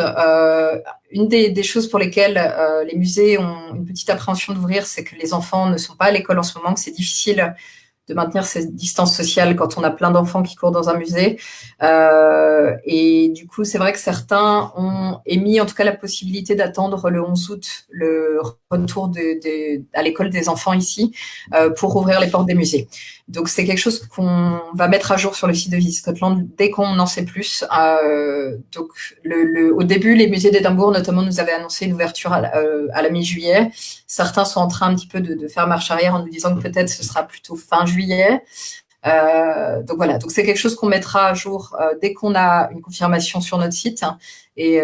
une des choses pour lesquelles les musées ont une petite appréhension d'ouvrir, c'est que les enfants ne sont pas à l'école en ce moment, que c'est difficile de maintenir cette distance sociale quand on a plein d'enfants qui courent dans un musée. Et du coup, c'est vrai que certains ont émis en tout cas la possibilité d'attendre le 11 août le retour à l'école des enfants ici pour ouvrir les portes des musées. Donc, c'est quelque chose qu'on va mettre à jour sur le site de Visit Scotland dès qu'on en sait plus. Donc, au début, les musées d'Édimbourg, notamment, nous avaient annoncé une ouverture à la mi-juillet. Certains sont en train un petit peu de faire marche arrière en nous disant que peut-être ce sera plutôt fin juillet. Donc voilà, donc c'est quelque chose qu'on mettra à jour dès qu'on a une confirmation sur notre site. Et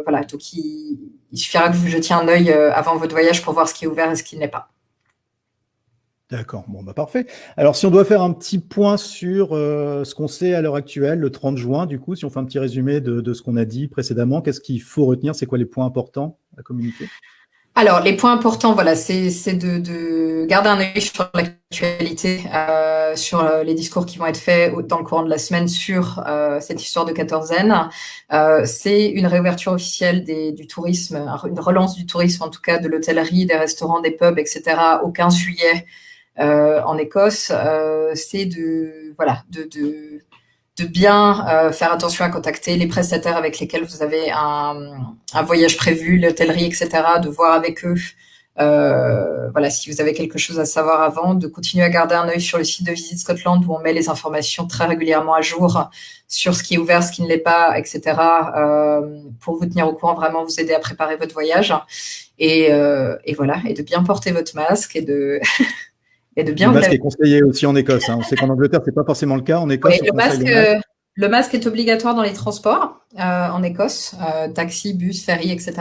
voilà, donc il suffira que vous jetiez un œil avant votre voyage pour voir ce qui est ouvert et ce qui ne l'est pas. D'accord, bon bah parfait. Alors si on doit faire un petit point sur ce qu'on sait à l'heure actuelle, le 30 juin, du coup, si on fait un petit résumé de ce qu'on a dit précédemment, qu'est-ce qu'il faut retenir? C'est quoi les points importants à communiquer? Alors, les points importants, voilà, c'est de garder un œil sur l'actualité, sur les discours qui vont être faits dans le courant de la semaine sur cette histoire de quatorzaine. C'est une réouverture officielle du tourisme, une relance du tourisme, en tout cas de l'hôtellerie, des restaurants, des pubs, etc., au 15 juillet en Écosse. C'est de bien faire attention à contacter les prestataires avec lesquels vous avez un voyage prévu, l'hôtellerie, etc., de voir avec eux voilà, si vous avez quelque chose à savoir avant, de continuer à garder un œil sur le site de Visit Scotland où on met les informations très régulièrement à jour sur ce qui est ouvert, ce qui ne l'est pas, etc., pour vous tenir au courant, vraiment vous aider à préparer votre voyage. Et voilà, et de bien porter votre masque et de Le bien vous masque laver. est conseillé aussi en Écosse, hein. On sait qu'en Angleterre, c'est pas forcément le cas. En Oui, Écosse, on conseille le masque. le masque est obligatoire dans les transports en Écosse, taxi, bus, ferry, etc.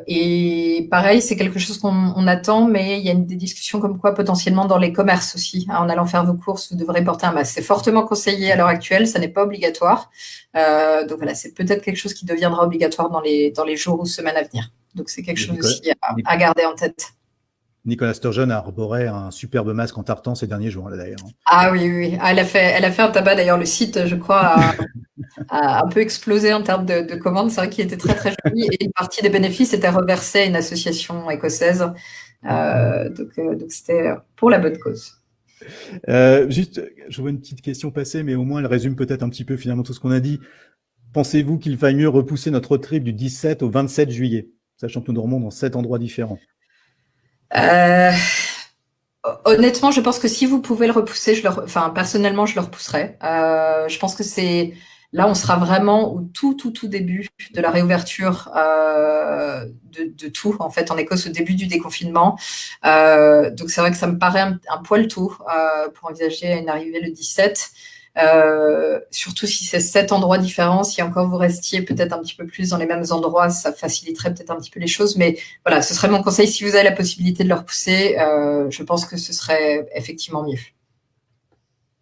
Et pareil, c'est quelque chose qu'on attend, mais il y a des discussions comme quoi potentiellement dans les commerces aussi, hein, en allant faire vos courses, vous devrez porter un masque. C'est fortement conseillé à l'heure actuelle, ça n'est pas obligatoire. Donc voilà, c'est peut-être quelque chose qui deviendra obligatoire dans les jours ou semaines à venir. Donc c'est quelque Mais chose Nicolas, aussi à garder en tête. Nicolas Sturgeon a arboré un superbe masque en tartan ces derniers jours, là d'ailleurs. Ah oui, oui, oui. Ah, elle a fait un tabac d'ailleurs. Le site, je crois, a un peu explosé en termes de commandes. C'est vrai qu'il était très très joli et une partie des bénéfices était reversée à une association écossaise. Donc c'était pour la bonne cause. Juste, je vois une petite question passer, mais au moins elle résume peut-être un petit peu finalement tout ce qu'on a dit. Pensez-vous qu'il faille mieux repousser notre trip du 17 au 27 juillet, sachant que nous dormons dans 7 endroits différents? Euh, Honnêtement, je pense que si vous pouvez le repousser, enfin personnellement, je le repousserai. Je pense que c'est là, on sera vraiment au tout début de la réouverture de tout en fait en Écosse au début du déconfinement. Donc c'est vrai que ça me paraît un poil tôt pour envisager une arrivée le 17. Surtout si c'est 7 endroits différents, si encore vous restiez peut-être un petit peu plus dans les mêmes endroits, ça faciliterait peut-être un petit peu les choses. Mais voilà, ce serait mon conseil. Si vous avez la possibilité de le repousser, je pense que ce serait effectivement mieux.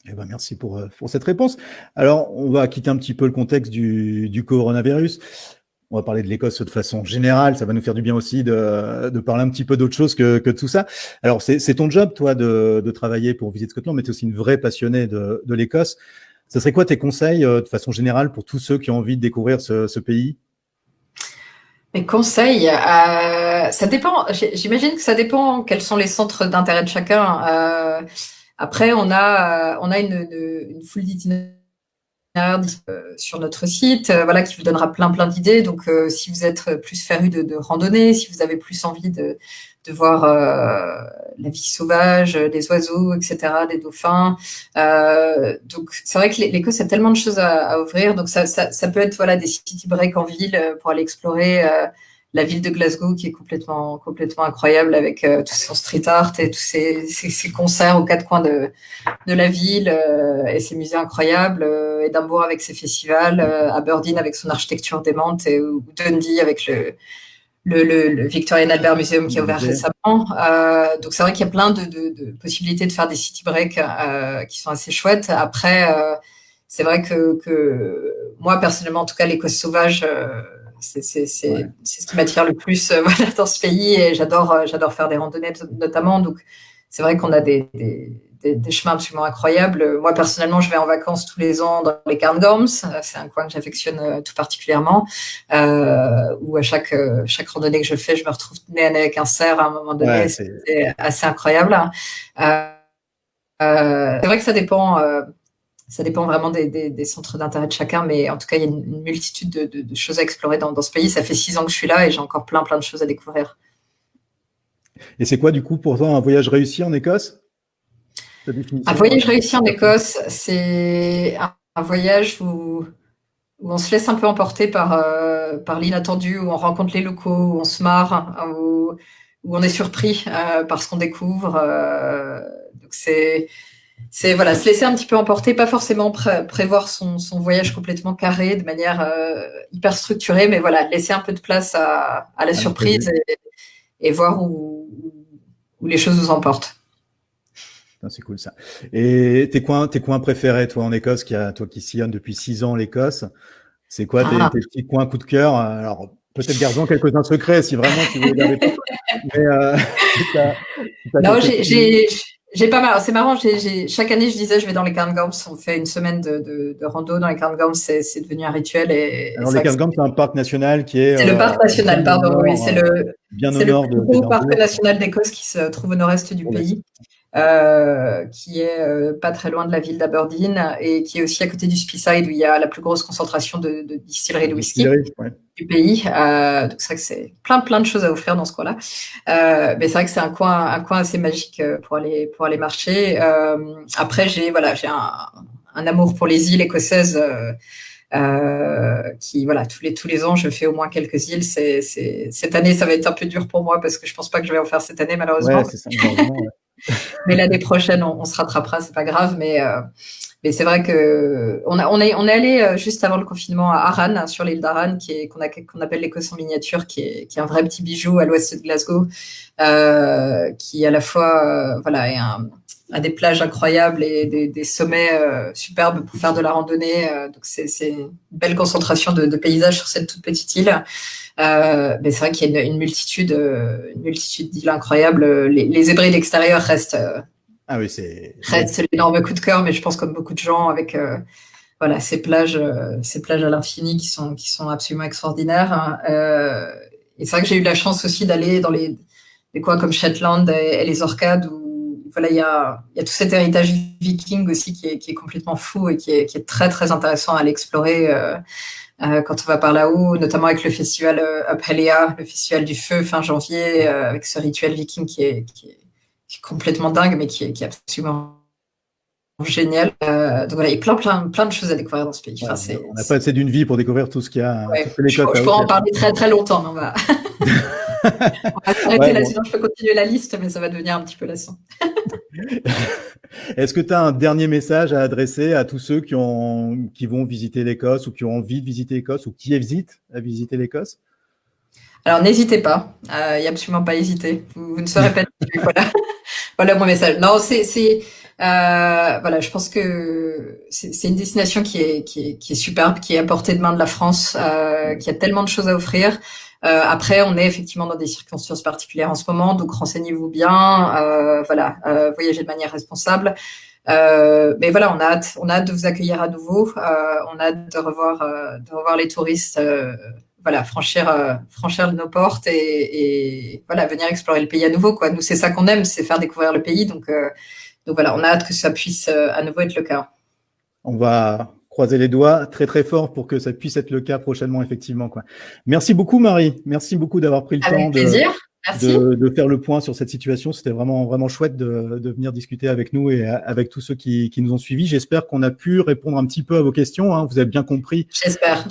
Eh ben, merci pour cette réponse. Alors, on va quitter un petit peu le contexte du coronavirus. On va parler de l'Écosse de façon générale. Ça va nous faire du bien aussi de parler un petit peu d'autre chose que tout ça. Alors, c'est ton job, toi, de travailler pour Visit Scotland, mais tu es aussi une vraie passionnée de l'Écosse. Ce serait quoi tes conseils de façon générale pour tous ceux qui ont envie de découvrir ce pays? Mes conseils, ça dépend. J'imagine que ça dépend quels sont les centres d'intérêt de chacun. Après, on a une foule d'itinéraires sur notre site, voilà, qui vous donnera plein d'idées. Donc, si vous êtes plus féru de randonnée, si vous avez plus envie de voir la vie sauvage, des oiseaux, etc., des dauphins. Donc, c'est vrai que l'Écosse a tellement de choses à ouvrir. Donc, ça peut être voilà des city breaks en ville pour aller explorer la ville de Glasgow qui est complètement incroyable avec tout son street art et tous ces concerts aux quatre coins de la ville et ses musées incroyables. Édimbourg avec ses festivals, Aberdeen avec son architecture démente ou Dundee avec le Victorian Albert Museum qui a ouvert récemment. Donc c'est vrai qu'il y a plein de possibilités de faire des city breaks qui sont assez chouettes. Après, c'est vrai que moi personnellement, en tout cas, l'Écosse sauvage, c'est ce qui m'attire le plus voilà, dans ce pays et j'adore faire des randonnées notamment. Donc c'est vrai qu'on a des chemins absolument incroyables. Moi, personnellement, je vais en vacances tous les ans dans les Cairngorms. C'est un coin que j'affectionne tout particulièrement, où à chaque randonnée que je fais, je me retrouve nez à nez avec un cerf à un moment donné. Ouais, c'est assez incroyable. C'est vrai que ça dépend vraiment des centres d'intérêt de chacun, mais en tout cas, il y a une multitude de choses à explorer dans ce pays. Ça fait 6 ans que je suis là et j'ai encore plein de choses à découvrir. Et c'est quoi, du coup, pour toi, un voyage réussi en Écosse? Un voyage réussi en Écosse, c'est un voyage où on se laisse un peu emporter par l'inattendu, où on rencontre les locaux, où on se marre, où on est surpris par ce qu'on découvre. Donc voilà, se laisser un petit peu emporter, pas forcément prévoir son voyage complètement carré de manière hyper structurée, mais voilà, laisser un peu de place à la surprise et voir où les choses nous emportent. C'est cool ça. Et tes coins préférés, toi, en Écosse, toi qui sillonnes depuis 6 ans l'Écosse, c'est quoi tes petits coins coup de cœur? Alors, peut-être gardons quelques-uns secrets si vraiment tu veux les garder pour toi. Mais non, j'ai pas mal. C'est marrant. Chaque année, je disais, je vais dans les Cairngorms. On fait une semaine de rando dans les Cairngorms. C'est devenu un rituel. Alors, les Cairngorms, c'est un parc national qui est. C'est le parc national, pardon. Oui, c'est le plus gros parc national d'Écosse qui se trouve au nord-est du pays. Qui est pas très loin de la ville d'Aberdeen et qui est aussi à côté du Speyside où il y a la plus grosse concentration de distilleries de whisky du pays. Donc c'est vrai que c'est plein de choses à offrir dans ce coin-là. Mais c'est vrai que c'est un coin assez magique pour aller marcher. Après j'ai un amour pour les îles écossaises. Qui voilà tous les ans je fais au moins quelques îles. Cette année ça va être un peu dur pour moi parce que je pense pas que je vais en faire cette année malheureusement. Ouais, c'est ça, malheureusement, ouais. Mais l'année prochaine, on se rattrapera, c'est pas grave. Mais c'est vrai que on est allé juste avant le confinement à Arran, sur l'île d'Arran, qu'on appelle l'Écosse en miniature, qui est un vrai petit bijou à l'ouest de Glasgow, qui à la fois voilà est a des plages incroyables et des sommets superbes pour faire de la randonnée. Donc c'est une belle concentration de paysages sur cette toute petite île. Mais c'est vrai qu'il y a une multitude d'îles incroyables. Les hébrides extérieures restent l'énorme coup de cœur, mais je pense comme beaucoup de gens avec voilà ces plages à l'infini qui sont absolument extraordinaires. Et c'est vrai que j'ai eu la chance aussi d'aller dans des coins comme Shetland et les Orcades où voilà il y a tout cet héritage viking aussi qui est complètement fou et qui est très très intéressant à aller explorer. Quand on va par là-haut, notamment avec le festival Up Helea, le festival du feu fin janvier, avec ce rituel viking qui est complètement dingue, mais qui est absolument génial. Donc voilà, il y a plein de choses à découvrir dans ce pays. Enfin, on n'a pas assez d'une vie pour découvrir tout ce qu'il y a. Ouais, je pourrais en parler très très longtemps, mais on va s'arrêter là, sinon je peux continuer la liste, mais ça va devenir un petit peu lassant. Est-ce que tu as un dernier message à adresser à tous ceux qui vont visiter l'Écosse ou qui ont envie de visiter l'Écosse ou qui hésitent à visiter l'Écosse? Alors n'hésitez pas, il n'y a absolument pas à hésiter. Vous ne serez pas déçus. Voilà mon message. Non, voilà, je pense que c'est une destination qui est superbe, qui est à portée de main de la France, qui a tellement de choses à offrir. Après, on est effectivement dans des circonstances particulières en ce moment, donc renseignez-vous bien, voilà, voyagez de manière responsable. Mais voilà, on a hâte de vous accueillir à nouveau. On a hâte de revoir les touristes, voilà, franchir nos portes et voilà, venir explorer le pays à nouveau, quoi. Nous, c'est ça qu'on aime, c'est faire découvrir le pays. Donc voilà, on a hâte que ça puisse à nouveau être le cas. On va croiser les doigts très très fort pour que ça puisse être le cas prochainement, effectivement, quoi. Merci beaucoup, Marie. Merci beaucoup d'avoir pris le temps de faire le point sur cette situation. C'était vraiment vraiment chouette de venir discuter avec nous et avec tous ceux qui nous ont suivis. J'espère qu'on a pu répondre un petit peu à vos questions, hein. Vous avez bien compris. J'espère.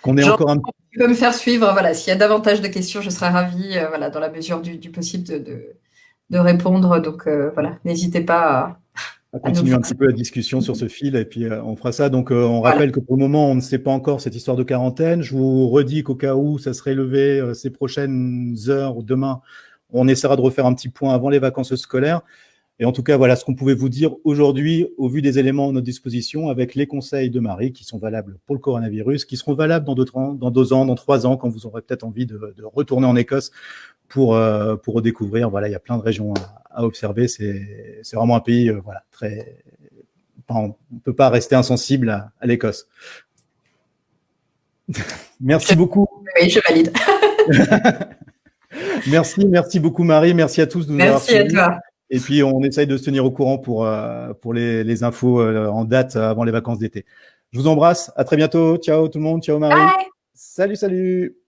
qu'on est encore un Tu peux me faire suivre, voilà, s'il y a davantage de questions, je serai ravie, voilà, dans la mesure du possible de répondre. Donc voilà, n'hésitez pas à à nous continuer un faire petit peu la discussion sur ce fil et puis on fera ça. Donc on voilà. rappelle que pour le moment, on ne sait pas encore cette histoire de quarantaine. Je vous redis qu'au cas où ça serait levé ces prochaines heures ou demain, on essaiera de refaire un petit point avant les vacances scolaires. Et en tout cas, voilà ce qu'on pouvait vous dire aujourd'hui au vu des éléments à notre disposition avec les conseils de Marie qui sont valables pour le coronavirus, qui seront valables dans 2 ans, dans 2 ans, dans 3 ans, quand vous aurez peut-être envie de retourner en Écosse pour redécouvrir. Voilà, il y a plein de régions à observer. C'est vraiment un pays voilà, très. Enfin, on ne peut pas rester insensible à l'Écosse. Merci beaucoup. Oui, je valide. Merci beaucoup Marie. Merci à tous de nous avoir Merci à suivis. toi. Et puis, on essaye de se tenir au courant pour les infos en date avant les vacances d'été. Je vous embrasse. À très bientôt. Ciao tout le monde. Ciao Marie. Bye. Salut, salut.